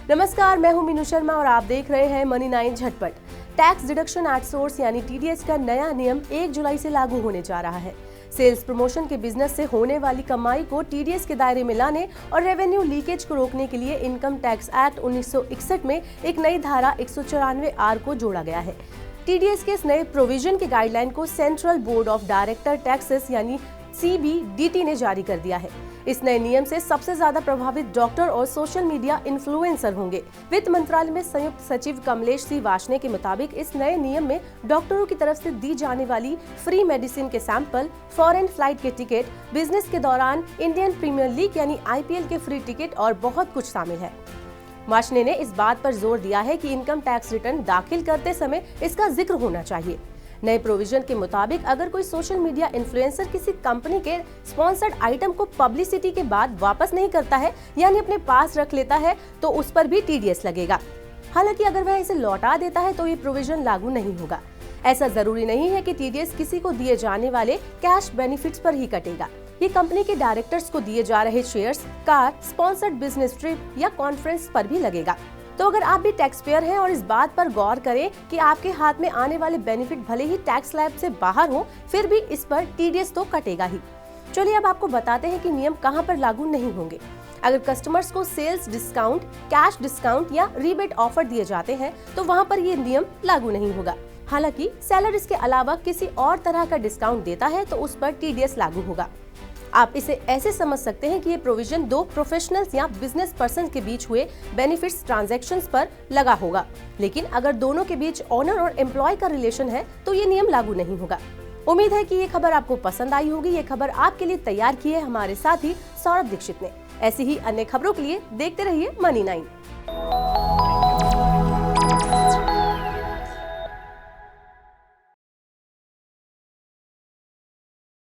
नमस्कार, मैं हूं मीनू शर्मा और आप देख रहे हैं मनी 9 झटपट। टैक्स डिडक्शन एट सोर्स यानी टीडीएस का नया नियम 1 जुलाई से लागू होने जा रहा है। सेल्स प्रमोशन के बिजनेस से होने वाली कमाई को टीडीएस के दायरे में लाने और रेवेन्यू लीकेज को रोकने के लिए इनकम टैक्स एक्ट 1961 में एक नई धारा 194 आर को जोड़ा गया है। टीडीएस के इस नए प्रोविजन के गाइडलाइन को central board of director taxes यानी CBDT ने जारी कर दिया है। इस नए नियम से सबसे ज्यादा प्रभावित डॉक्टर और सोशल मीडिया इन्फ्लुएंसर होंगे। वित्त मंत्रालय में संयुक्त सचिव कमलेश सी वार्ष्णेय के मुताबिक इस नए नियम में डॉक्टरों की तरफ से दी जाने वाली फ्री मेडिसिन के सैंपल, फॉरेन फ्लाइट के टिकट, बिजनेस के दौरान इंडियन प्रीमियर लीग यानी IPL के फ्री टिकट और बहुत कुछ शामिल है। वार्ष्णेय ने इस बात पर जोर दिया है कि इनकम टैक्स रिटर्न दाखिल करते समय इसका जिक्र होना चाहिए। नए प्रोविजन के मुताबिक अगर कोई सोशल मीडिया इन्फ्लुएंसर किसी कंपनी के स्पॉन्सर्ड आइटम को पब्लिसिटी के बाद वापस नहीं करता है यानी अपने पास रख लेता है तो उस पर भी टीडीएस लगेगा। हालांकि अगर वह इसे लौटा देता है तो ये प्रोविजन लागू नहीं होगा। ऐसा जरूरी नहीं है कि टीडीएस किसी को दिए जाने वाले कैश बेनिफिट्स पर ही कटेगा। ये कंपनी के डायरेक्टर्स को दिए जा रहे shares, car, sponsored business trip या कॉन्फ्रेंस पर भी लगेगा। तो अगर आप भी टैक्स पेयर हैं और इस बात पर गौर करें कि आपके हाथ में आने वाले बेनिफिट भले ही टैक्स स्लैब से बाहर हो, फिर भी इस पर टीडीएस तो कटेगा ही। चलिए अब आपको बताते हैं कि नियम कहां पर लागू नहीं होंगे। अगर कस्टमर्स को सेल्स डिस्काउंट, कैश डिस्काउंट या रीबेट ऑफर दिए जाते हैं तो वहां पर ये नियम लागू नहीं होगा। हालांकि सेलर इसके अलावा किसी और तरह का डिस्काउंट देता है तो उस पर टीडीएस लागू होगा। आप इसे ऐसे समझ सकते हैं कि ये प्रोविजन दो प्रोफेशनल्स या बिजनेस पर्सन के बीच हुए बेनिफिट्स ट्रांजैक्शंस पर लगा होगा, लेकिन अगर दोनों के बीच ओनर और एम्प्लॉय का रिलेशन है तो ये नियम लागू नहीं होगा। उम्मीद है कि ये खबर आपको पसंद आई होगी। ये खबर आपके लिए तैयार की है हमारे साथी सौरभ दीक्षित ने। ऐसी ही अन्य खबरों के लिए देखते रहिए मनी 9।